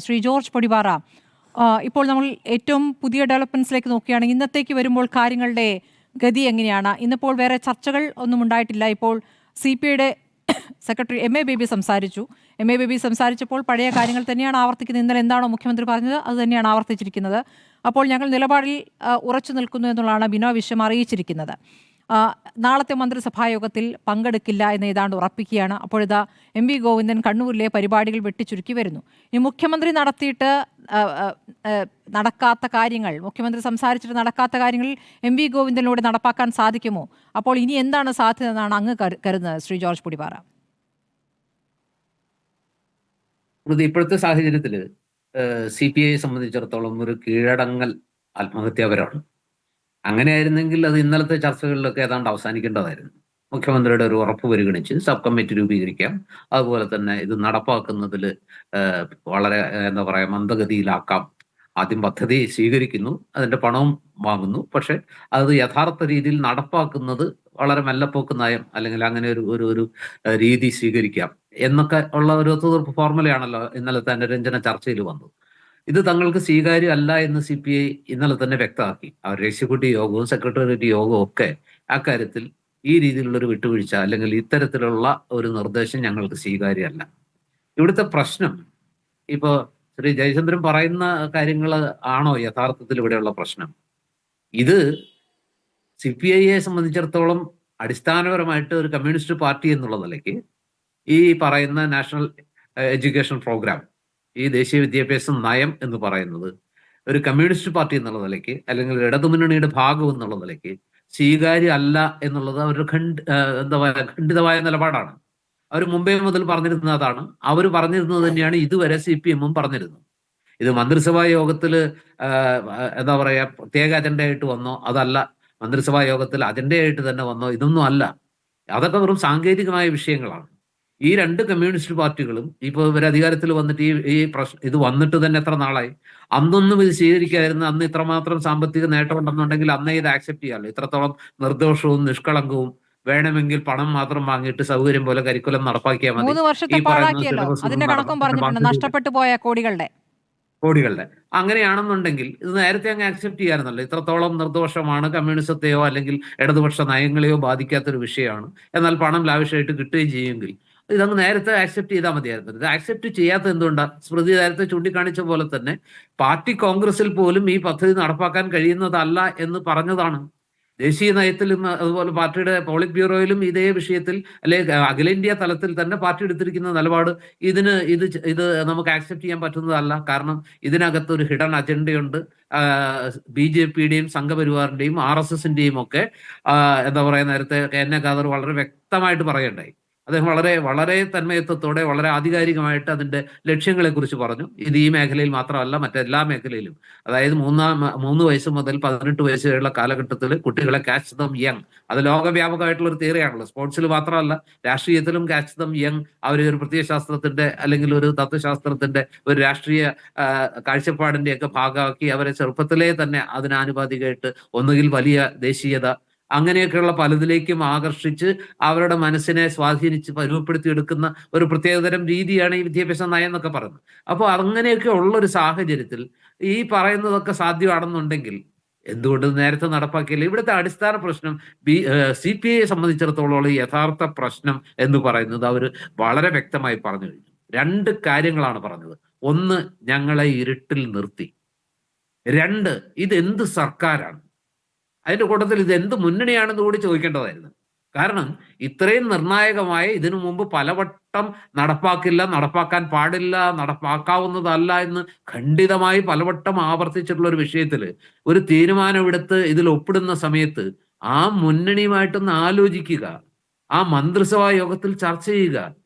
Shri George Podippara, ഇപ്പോൾ നമ്മൾ ഏറ്റവും പുതിയ ഡെവലപ്മെന്റ്സിലേക്ക് നോക്കുകയാണെങ്കിൽ ഇന്നത്തേക്ക് വരുമ്പോൾ കാര്യങ്ങളുടെ ഗതി എങ്ങനെയാണ്? ഇന്നിപ്പോൾ വേറെ ചർച്ചകൾ ഒന്നും ഉണ്ടായിട്ടില്ല. ഇപ്പോൾ CPI-യുടെ സെക്രട്ടറി MA ബേബി സംസാരിച്ചു. MA ബേബി സംസാരിച്ചപ്പോൾ പഴയ കാര്യങ്ങൾ തന്നെയാണ് ആവർത്തിക്കുന്നത്. ഇന്നലെ എന്താണോ മുഖ്യമന്ത്രി പറഞ്ഞത് അത് തന്നെയാണ് ആവർത്തിച്ചിരിക്കുന്നത്. അപ്പോൾ ഞങ്ങൾ നിലപാടിൽ ഉറച്ചു നിൽക്കുന്നു എന്നുള്ളതാണ് ബിനോയ് വിശ്വം അറിയിച്ചിരിക്കുന്നത്. നാളത്തെ മന്ത്രിസഭായോഗത്തിൽ പങ്കെടുക്കില്ല എന്ന് ഏതാണ്ട് ഉറപ്പിക്കുകയാണ്. അപ്പോഴിതാ MV ഗോവിന്ദൻ കണ്ണൂരിലെ പരിപാടികൾ വെട്ടിച്ചുരുക്കി വരുന്നു. ഈ മുഖ്യമന്ത്രി നടക്കാത്ത കാര്യങ്ങൾ, മുഖ്യമന്ത്രി സംസാരിച്ചിട്ട് നടക്കാത്ത കാര്യങ്ങൾ MV ഗോവിന്ദനിലൂടെ നടപ്പാക്കാൻ സാധിക്കുമോ? അപ്പോൾ ഇനി എന്താണ് സാധ്യത എന്നാണ് അങ്ങ് കരുതുന്നത്, ശ്രീ ജോർജ് പൊടിപാറ? ഇപ്പോഴത്തെ സാഹചര്യത്തിൽ CPI സംബന്ധിച്ചിടത്തോളം ഒരു കീഴടങ്ങൽ ആത്മഹത്യാപരമാണ്. അങ്ങനെയായിരുന്നെങ്കിൽ അത് ഇന്നലത്തെ ചർച്ചകളിലൊക്കെ ഏതാണ്ട് അവസാനിക്കേണ്ടതായിരുന്നു. മുഖ്യമന്ത്രിയുടെ ഒരു ഉറപ്പ് പരിഗണിച്ച് സബ് കമ്മിറ്റി രൂപീകരിക്കാം, അതുപോലെ തന്നെ ഇത് നടപ്പാക്കുന്നതിൽ വളരെ എന്താ പറയുക മന്ദഗതിയിലാക്കാം. ആദ്യം പദ്ധതി സ്വീകരിക്കുന്നു, അതിന്റെ പണവും വാങ്ങുന്നു, പക്ഷെ അത് യഥാർത്ഥ രീതിയിൽ നടപ്പാക്കുന്നത് വളരെ മെല്ലപ്പോക്ക് നയം അല്ലെങ്കിൽ അങ്ങനെ ഒരു രീതി സ്വീകരിക്കാം എന്നൊക്കെ ഉള്ള ഒരു ഒത്തുതീർപ്പ് ഫോർമുലയാണല്ലോ ഇന്നലത്തെ രഞ്ജന ചർച്ചയിൽ വന്നത്. ഇത് തങ്ങൾക്ക് സ്വീകാര്യമല്ല എന്ന് CPI ഇന്നലെ തന്നെ വ്യക്തമാക്കി. അവർ എക്സിക്യൂട്ടീവ് യോഗവും സെക്രട്ടേറിയറ്റ് യോഗവും ഒക്കെ അക്കാര്യത്തിൽ ഈ രീതിയിലുള്ള ഒരു വിട്ടുവീഴ്ച അല്ലെങ്കിൽ ഇത്തരത്തിലുള്ള ഒരു നിർദ്ദേശം ഞങ്ങൾക്ക് സ്വീകാര്യമല്ല. ഇവിടുത്തെ പ്രശ്നം ഇപ്പോ ശ്രീ ജയചന്ദ്രൻ പറയുന്ന കാര്യങ്ങൾ ആണോ യഥാർത്ഥത്തിൽ ഇവിടെയുള്ള പ്രശ്നം? ഇത് CPI-യെ സംബന്ധിച്ചിടത്തോളം അടിസ്ഥാനപരമായിട്ട് ഒരു കമ്മ്യൂണിസ്റ്റ് പാർട്ടി എന്നുള്ള നിലയ്ക്ക് ഈ പറയുന്ന നാഷണൽ എഡ്യൂക്കേഷൻ പ്രോഗ്രാം, ഈ ദേശീയ വിദ്യാഭ്യാസ നയം എന്ന് പറയുന്നത് ഒരു കമ്മ്യൂണിസ്റ്റ് പാർട്ടി എന്നുള്ള നിലയ്ക്ക് അല്ലെങ്കിൽ ഇടതുമുന്നണിയുടെ ഭാഗം എന്നുള്ള നിലയ്ക്ക് സ്വീകാര്യ അല്ല എന്നുള്ളത് അവരുടെ ഖണ്ഡിതമായ നിലപാടാണ്. അവർ മുമ്പേ മുതൽ പറഞ്ഞിരുന്നത് അതാണ്. അവർ പറഞ്ഞിരുന്നത് തന്നെയാണ് ഇതുവരെ CPM-ഉം പറഞ്ഞിരുന്നത്. ഇത് മന്ത്രിസഭാ യോഗത്തിൽ എന്താ പറയാ പ്രത്യേക അജണ്ടയായിട്ട് വന്നോ? അതല്ല. മന്ത്രിസഭാ യോഗത്തിൽ അജണ്ടയായിട്ട് തന്നെ വന്നോ? ഇതൊന്നും അല്ല. അതൊക്കെ വെറും സാങ്കേതികമായ വിഷയങ്ങളാണ്. ഈ രണ്ട് കമ്മ്യൂണിസ്റ്റ് പാർട്ടികളും ഇപ്പോൾ ഇവർ അധികാരത്തിൽ വന്നിട്ട് ഈ പ്രശ്നം ഇത് വന്നിട്ട് തന്നെ എത്ര നാളായി? അന്നൊന്നും ഇത് സ്വീകരിക്കാതിരുന്ന, അന്ന് ഇത്രമാത്രം സാമ്പത്തിക നേട്ടം ഉണ്ടെന്നുണ്ടെങ്കിൽ അന്നേ ഇത് ആക്സെപ്റ്റ് ചെയ്യാമല്ലോ. ഇത്രത്തോളം നിർദോഷവും നിഷ്കളങ്കവും, വേണമെങ്കിൽ പണം മാത്രം വാങ്ങിയിട്ട് സൗകര്യം പോലെ കരിക്കുലം നടപ്പാക്കിയാൽ മതി. 3 വർഷത്തെ പാഴാക്കിയല്ലോ, അതിന്റെ കണക്കും പറഞ്ഞിട്ടുണ്ട്, നഷ്ടപ്പെട്ടു പോയ കോടികളുടെ. അങ്ങനെയാണെന്നുണ്ടെങ്കിൽ ഇത് നേരത്തെ അങ്ങ് ആക്സെപ്റ്റ് ചെയ്യാറുന്നല്ലോ. ഇത്രത്തോളം നിർദോഷമാണ്, കമ്മ്യൂണിസത്തെയോ അല്ലെങ്കിൽ ഇടതുപക്ഷ നയങ്ങളെയോ ബാധിക്കാത്തൊരു വിഷയമാണ്, എന്നാൽ പണം ലാവിഷായിട്ട് കിട്ടുകയും ചെയ്യുമെങ്കിൽ ഇതങ്ങ് നേരത്തെ ആക്സെപ്റ്റ് ചെയ്താൽ മതിയായിരുന്നു. ഇത് ആക്സെപ്റ്റ് ചെയ്യാത്ത എന്തുകൊണ്ടാണ്? സ്മൃതി നേരത്തെ ചൂണ്ടിക്കാണിച്ച പോലെ തന്നെ പാർട്ടി കോൺഗ്രസിൽ പോലും ഈ പദ്ധതി നടപ്പാക്കാൻ കഴിയുന്നതല്ല എന്ന് പറഞ്ഞതാണ്. ദേശീയ നയത്തിൽ അതുപോലെ പാർട്ടിയുടെ പോളിറ്റ് ബ്യൂറോയിലും ഇതേ വിഷയത്തിൽ അല്ലെങ്കിൽ അഖിലേന്ത്യാ തലത്തിൽ തന്നെ പാർട്ടി എടുത്തിരിക്കുന്ന നിലപാട് ഇത് നമുക്ക് ആക്സെപ്റ്റ് ചെയ്യാൻ പറ്റുന്നതല്ല. കാരണം ഇതിനകത്ത് ഒരു ഹിഡൻ അജണ്ടയുണ്ട്. BJP-യുടെയും സംഘപരിവാറിന്റെയും RSS-ന്റെയും ഒക്കെ എന്താ പറയാ, നേരത്തെ KN ഖാദർ വളരെ വ്യക്തമായിട്ട് പറയണ്ടായി. അദ്ദേഹം വളരെ വളരെ തന്മയത്വത്തോടെ വളരെ ആധികാരികമായിട്ട് അതിന്റെ ലക്ഷ്യങ്ങളെ കുറിച്ച് പറഞ്ഞു. ഇത് ഈ മേഖലയിൽ മാത്രമല്ല, മറ്റെല്ലാ മേഖലയിലും, അതായത് 3 വയസ്സ് മുതൽ 18 വയസ്സ് വരെയുള്ള കാലഘട്ടത്തിൽ കുട്ടികളെ ക്യാച്ച് ദം യങ്, അത് ലോകവ്യാപകമായിട്ടുള്ള ഒരു തിയറിയാണല്ലോ. സ്പോർട്സിൽ മാത്രമല്ല, രാഷ്ട്രീയത്തിലും ക്യാച്ച് ദം യങ്. അവർ ഒരു പ്രത്യയശാസ്ത്രത്തിന്റെ അല്ലെങ്കിൽ ഒരു തത്വശാസ്ത്രത്തിന്റെ ഒരു രാഷ്ട്രീയ കാഴ്ചപ്പാടിന്റെ ഒക്കെ ഭാഗമാക്കി അവരെ ചെറുപ്പത്തിലേ തന്നെ അതിനാനുപാതികമായിട്ട് ഒന്നുകിൽ വലിയ ദേശീയത അങ്ങനെയൊക്കെയുള്ള പലതിലേക്കും ആകർഷിച്ച് അവരുടെ മനസ്സിനെ സ്വാധീനിച്ച് പരുവപ്പെടുത്തിയെടുക്കുന്ന ഒരു പ്രത്യേകതരം രീതിയാണ് ഈ വിദ്യാഭ്യാസ നയം എന്നൊക്കെ പറയുന്നത്. അപ്പോൾ അങ്ങനെയൊക്കെ ഉള്ള ഒരു സാഹചര്യത്തിൽ ഈ പറയുന്നതൊക്കെ സാധ്യമാണെന്നുണ്ടെങ്കിൽ എന്തുകൊണ്ട് നേരത്തെ നടപ്പാക്കിയില്ല? ഇവിടുത്തെ അടിസ്ഥാന പ്രശ്നം CPI സംബന്ധിച്ചിടത്തോളം യഥാർത്ഥ പ്രശ്നം എന്ന് പറയുന്നത് അവർ വളരെ വ്യക്തമായി പറഞ്ഞു കഴിഞ്ഞു. 2 കാര്യങ്ങളാണ് പറഞ്ഞത്. 1, ഞങ്ങളെ ഇരുട്ടിൽ നിർത്തി. 2, ഇതെന്ത് സർക്കാരാണ്? അതിന്റെ കൂട്ടത്തിൽ ഇത് എന്ത് മുന്നണിയാണെന്ന് കൂടി ചോദിക്കേണ്ടതായിരുന്നു. കാരണം ഇത്രയും നിർണായകമായ, ഇതിനു മുമ്പ് പലവട്ടം നടപ്പാക്കില്ല, നടപ്പാക്കാൻ പാടില്ല, നടപ്പാക്കാവുന്നതല്ല എന്ന് ഖണ്ഡിതമായി പലവട്ടം ആവർത്തിച്ചിട്ടുള്ള ഒരു വിഷയത്തിൽ ഒരു തീരുമാനമെടുത്ത് ഇതിൽ ഒപ്പിടുന്ന സമയത്ത് ആ മുന്നണിയുമായിട്ടൊന്ന് ആലോചിക്കുക, ആ മന്ത്രിസഭാ യോഗത്തിൽ ചർച്ച ചെയ്യുക.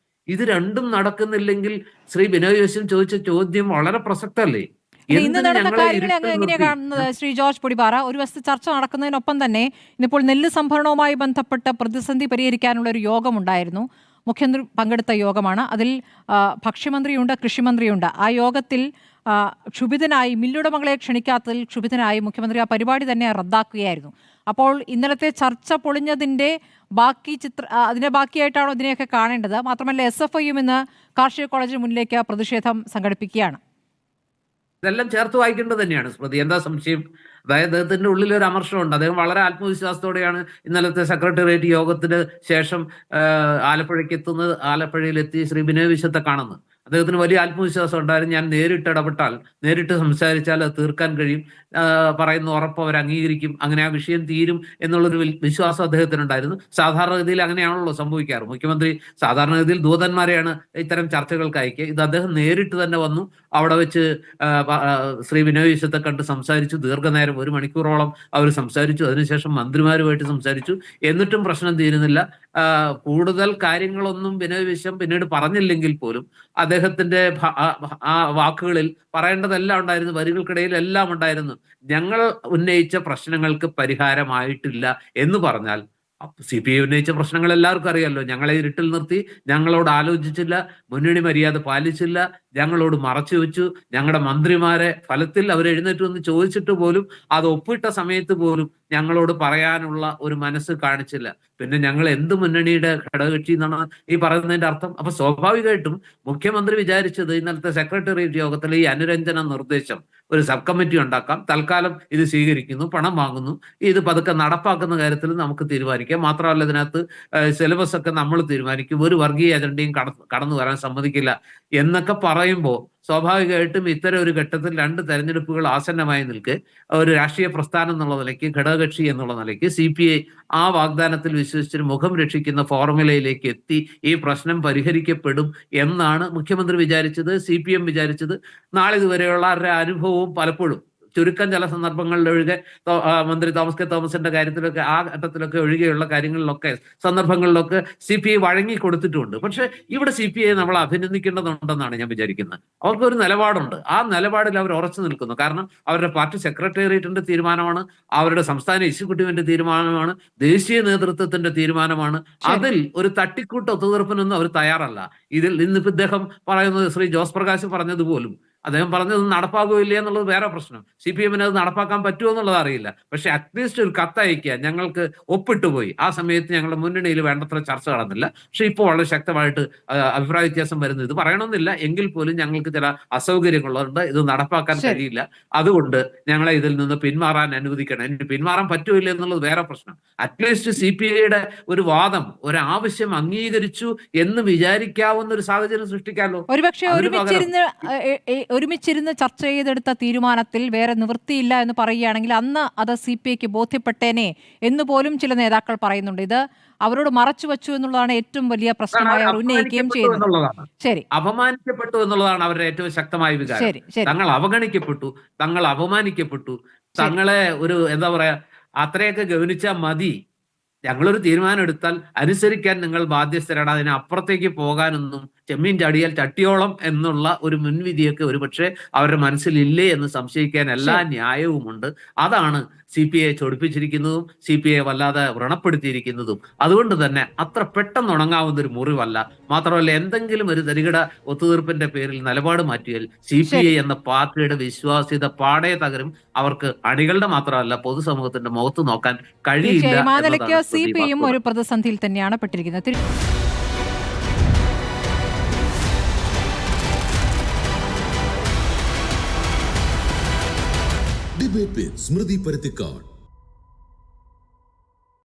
ഇത് രണ്ടും നടക്കുന്നില്ലെങ്കിൽ ശ്രീ ബിനോയ് വിശ്വം ചോദിച്ച ചോദ്യം വളരെ പ്രസക്തല്ലേ? ഇന്ന് നടന്ന കാര്യങ്ങളെ അങ്ങ് എങ്ങനെയാണ് കാണുന്നത്, ശ്രീ ജോർജ് പൊടിപാറ? ഒരു വശത്ത് ചർച്ച നടക്കുന്നതിനൊപ്പം തന്നെ ഇന്നിപ്പോൾ നെല്ല് സംഭരണവുമായി ബന്ധപ്പെട്ട പ്രതിസന്ധി പരിഹരിക്കാനുള്ള ഒരു യോഗമുണ്ടായിരുന്നു. മുഖ്യമന്ത്രി പങ്കെടുത്ത യോഗമാണ്. അതിൽ ഭക്ഷ്യമന്ത്രിയുണ്ട്, കൃഷിമന്ത്രിയുണ്ട്. ആ യോഗത്തിൽ ക്ഷുഭിതനായി, മില്ലുടമകളെ ക്ഷണിക്കാത്തതിൽ ക്ഷുഭിതനായി മുഖ്യമന്ത്രി ആ പരിപാടി തന്നെ റദ്ദാക്കുകയായിരുന്നു. അപ്പോൾ ഇന്നലത്തെ ചർച്ച പൊളിഞ്ഞതിൻ്റെ അതിൻ്റെ ബാക്കിയായിട്ടാണോ ഇതിനെയൊക്കെ കാണേണ്ടത്? മാത്രമല്ല SFIയും ഇന്ന് കാർഷിക കോളേജിന് മുന്നിലേക്ക് പ്രതിഷേധം സംഘടിപ്പിക്കുകയാണ്. ഇതെല്ലാം ചേർത്ത് വായിക്കേണ്ടത് തന്നെയാണ് സ്മൃതി. എന്താ സംശയം? അതായത് അദ്ദേഹത്തിന്റെ ഉള്ളിൽ ഒരു അമർഷമുണ്ട്. അദ്ദേഹം വളരെ ആത്മവിശ്വാസത്തോടെയാണ് ഇന്നലത്തെ സെക്രട്ടേറിയറ്റ് യോഗത്തിന് ശേഷം ആലപ്പുഴയ്ക്ക് എത്തുന്നത്. ആലപ്പുഴയിലെത്തി ശ്രീ ബിനോയ് വിശ്വത്തെ കാണുന്നത്. അദ്ദേഹത്തിന് വലിയ ആത്മവിശ്വാസം ഉണ്ടായിരുന്നു. ഞാൻ നേരിട്ട് ഇടപെട്ടാൽ, നേരിട്ട് സംസാരിച്ചാൽ അത് തീർക്കാൻ കഴിയും, പറയുന്ന ഉറപ്പ് അവർ അംഗീകരിക്കും, അങ്ങനെ ആ വിഷയം തീരും എന്നുള്ളൊരു വിശ്വാസം അദ്ദേഹത്തിനുണ്ടായിരുന്നു. സാധാരണഗതിയിൽ അങ്ങനെയാണല്ലോ സംഭവിക്കാറ്. മുഖ്യമന്ത്രി സാധാരണഗതിയിൽ ദൂതന്മാരെയാണ് ഇത്തരം ചർച്ചകൾക്ക് അയക്കുക. ഇത് അദ്ദേഹം നേരിട്ട് തന്നെ വന്നു. അവിടെ വെച്ച് ശ്രീ ബിനോയ് വിശ്വത്തെ കണ്ട് സംസാരിച്ചു. ദീർഘനേരം 1 മണിക്കൂറോളം അവർ സംസാരിച്ചു. അതിനുശേഷം മന്ത്രിമാരുമായിട്ട് സംസാരിച്ചു. എന്നിട്ടും പ്രശ്നം തീരുന്നില്ല. കൂടുതൽ കാര്യങ്ങളൊന്നും ബിനോയ് വിശ്വം പിന്നീട് പറഞ്ഞില്ലെങ്കിൽ പോലും അദ്ദേഹത്തിന്റെ ആ വാക്കുകളിൽ പറയേണ്ടതെല്ലാം ഉണ്ടായിരുന്നു. വരികൾക്കിടയിൽ എല്ലാം ഉണ്ടായിരുന്നു. ഞങ്ങൾ ഉന്നയിച്ച പ്രശ്നങ്ങൾക്ക് പരിഹാരമായിട്ടില്ല എന്ന് പറഞ്ഞാൽ, CPI ഉന്നയിച്ച പ്രശ്നങ്ങൾ എല്ലാവർക്കും അറിയാമല്ലോ. ഞങ്ങളെ ഇരുട്ടിൽ നിർത്തി, ഞങ്ങളോട് ആലോചിച്ചില്ല, മുന്നണി മര്യാദ പാലിച്ചില്ല, ഞങ്ങളോട് മറച്ചു വെച്ചു, ഞങ്ങളുടെ മന്ത്രിമാരെ ഫലത്തിൽ അവർ എഴുന്നേറ്റ് വന്ന് ചോദിച്ചിട്ട് പോലും അത് ഒപ്പിട്ട സമയത്ത് പോലും ഞങ്ങളോട് പറയാനുള്ള ഒരു മനസ്സ് കാണിച്ചില്ല. പിന്നെ ഞങ്ങൾ എന്ത് മുന്നണിയുടെ ഘടകകക്ഷി എന്നാണ് ഈ പറയുന്നതിന്റെ അർത്ഥം? അപ്പൊ സ്വാഭാവികമായിട്ടും മുഖ്യമന്ത്രി വിചാരിച്ചത് ഇന്നലത്തെ സെക്രട്ടേറിയറ്റ് യോഗത്തിലെ ഈ അനുരഞ്ജന നിർദ്ദേശം, ഒരു സബ് കമ്മിറ്റി ഉണ്ടാക്കാം, തൽക്കാലം ഇത് സ്വീകരിക്കുന്നു, പണം വാങ്ങുന്നു, ഇത് പതുക്കെ നടപ്പാക്കുന്ന കാര്യത്തിൽ നമുക്ക് തീരുമാനിക്കാം, മാത്രമല്ല ഇതിനകത്ത് സിലബസ് ഒക്കെ നമ്മൾ തീരുമാനിക്കും, ഒരു വർഗീയ അജണ്ടയും കടന്നു വരാൻ സമ്മതിക്കില്ല എന്നൊക്കെ പറയുമ്പോൾ സ്വാഭാവികമായിട്ടും ഇത്തരം ഒരു ഘട്ടത്തിൽ 2 തെരഞ്ഞെടുപ്പുകൾ ആസന്നമായി നിൽക്കെ ഒരു രാഷ്ട്രീയ പ്രസ്ഥാനം എന്നുള്ള നിലയ്ക്ക്, ഘടകകക്ഷി എന്നുള്ള നിലയ്ക്ക് CPI ആ വാഗ്ദാനത്തിൽ വിശ്വസിച്ചൊരു മുഖം രക്ഷിക്കുന്ന ഫോർമുലയിലേക്ക് എത്തി ഈ പ്രശ്നം പരിഹരിക്കപ്പെടും എന്നാണ് മുഖ്യമന്ത്രി വിചാരിച്ചത്, CPM വിചാരിച്ചത്. നാളിതുവരെയുള്ള അവരുടെ അനുഭവവും പലപ്പോഴും ചുരുക്കം ചില സന്ദർഭങ്ങളിൽ ഒഴികെ, മന്ത്രി തോമസ് കെ തോമസിന്റെ കാര്യത്തിലൊക്കെ, ആ ഘട്ടത്തിലൊക്കെ ഒഴികെയുള്ള കാര്യങ്ങളിലൊക്കെ, സന്ദർഭങ്ങളിലൊക്കെ CPI വഴങ്ങി കൊടുത്തിട്ടുണ്ട്. പക്ഷെ ഇവിടെ CPI നമ്മൾ അഭിനന്ദിക്കേണ്ടതുണ്ടെന്നാണ് ഞാൻ വിചാരിക്കുന്നത്. അവർക്കൊരു നിലപാടുണ്ട്. ആ നിലപാടിൽ അവർ ഉറച്ചു നിൽക്കുന്നു. കാരണം അവരുടെ പാർട്ടി സെക്രട്ടേറിയറ്റിന്റെ തീരുമാനമാണ്, അവരുടെ സംസ്ഥാന എക്സിക്യൂട്ടീവിന്റെ തീരുമാനമാണ്, ദേശീയ നേതൃത്വത്തിന്റെ തീരുമാനമാണ്. അതിൽ ഒരു തട്ടിക്കൂട്ട് ഒത്തുതീർപ്പിനൊന്നും അവർ തയ്യാറല്ല. ഇതിൽ ഇന്നിപ്പോ ഇദ്ദേഹം പറയുന്നത്, ശ്രീ ജോസ് പ്രകാശ് പറഞ്ഞതുപോലും, അദ്ദേഹം പറഞ്ഞത് നടപ്പാകുകയില്ല എന്നുള്ളത് വേറെ പ്രശ്നം. CPM-ന് അത് നടപ്പാക്കാൻ പറ്റുമോ എന്നുള്ളത് അറിയില്ല. പക്ഷെ അറ്റ്ലീസ്റ്റ് ഒരു കത്തയക്കുക, ഞങ്ങൾക്ക് ഒപ്പിട്ടുപോയി, ആ സമയത്ത് ഞങ്ങളുടെ മുന്നണിയിൽ വേണ്ടത്ര ചർച്ച നടന്നില്ല, പക്ഷെ ഇപ്പോൾ വളരെ ശക്തമായിട്ട് അഭിപ്രായ വ്യത്യാസം വരുന്നു, ഇത് പറയണമെന്നില്ല, എങ്കിൽ പോലും ഞങ്ങൾക്ക് ചില അസൗകര്യങ്ങളുണ്ട്, ഇത് നടപ്പാക്കാൻ കഴിയില്ല, അതുകൊണ്ട് ഞങ്ങളെ ഇതിൽ നിന്ന് പിന്മാറാൻ അനുവദിക്കണം. എനിക്ക് പിന്മാറാൻ പറ്റൂല എന്നുള്ളത് വേറെ പ്രശ്നം. അറ്റ്ലീസ്റ്റ് CPI-യുടെ ഒരു വാദം, ഒരു ആവശ്യം അംഗീകരിച്ചു എന്ന് വിചാരിക്കാവുന്ന ഒരു സാഹചര്യം സൃഷ്ടിക്കാമല്ലോ. ഒരുപക്ഷെ ഒരുമിച്ചിരുന്ന് ചർച്ച ചെയ്തെടുത്ത തീരുമാനത്തിൽ വേറെ നിവൃത്തിയില്ല എന്ന് പറയുകയാണെങ്കിൽ അന്ന് അത് CPIക്ക് ബോധ്യപ്പെട്ടേനെ എന്ന് പോലും ചില നേതാക്കൾ പറയുന്നുണ്ട്. ഇത് അവരോട് മറച്ചു വെച്ചു എന്നുള്ളതാണ് ഏറ്റവും വലിയ പ്രശ്നമായി അവർ ഉന്നയിക്കുകയും ചെയ്യുന്നത്. ശരി, അപമാനിക്കപ്പെട്ടു എന്നുള്ളതാണ് അവരുടെ ഏറ്റവും ശക്തമായ വികാരം. തങ്ങൾ അവഗണിക്കപ്പെട്ടു, തങ്ങൾ അപമാനിക്കപ്പെട്ടു, തങ്ങളെ ഒരു എന്താ പറയാ, അത്രയൊക്കെ ഗവനിച്ചാൽ മതി, ഞങ്ങളൊരു തീരുമാനം എടുത്താൽ അനുസരിക്കാൻ നിങ്ങൾ ബാധ്യസ്ഥരാണ്, അതിന് അപ്പുറത്തേക്ക് പോകാനൊന്നും ചെമ്മീൻ ചാടിയാൽ ചട്ടിയോളം എന്നുള്ള ഒരു മുൻവിധിയൊക്കെ ഒരുപക്ഷെ അവരുടെ മനസ്സിലില്ലേ എന്ന് സംശയിക്കാൻ എല്ലാ ന്യായവുമുണ്ട്. അതാണ് CPI ചൊടിപ്പിച്ചിരിക്കുന്നതും CPI വല്ലാതെ വ്രണപ്പെടുത്തിയിരിക്കുന്നതും. അതുകൊണ്ട് തന്നെ അത്ര പെട്ടെന്ന് ഉണങ്ങാവുന്ന ഒരു മുറിവല്ല. മാത്രമല്ല, എന്തെങ്കിലും ഒരു തരികിട ഒത്തുതീർപ്പിന്റെ പേരിൽ നിലപാട് മാറ്റിയാൽ CPI എന്ന പാർട്ടിയുടെ വിശ്വാസ്യത പാടെ തകരും. അവർക്ക് അണികളുടെ മാത്രമല്ല പൊതുസമൂഹത്തിന്റെ മുഖത്ത് നോക്കാൻ കഴിയില്ല. CPIയും ഒരു പ്രതിസന്ധിയിൽ തന്നെയാണ് പെട്ടിരിക്കുന്നത്. ഡിബേറ്റ് വിത്ത് സ്മൃതി പരുത്തിക്കാട്.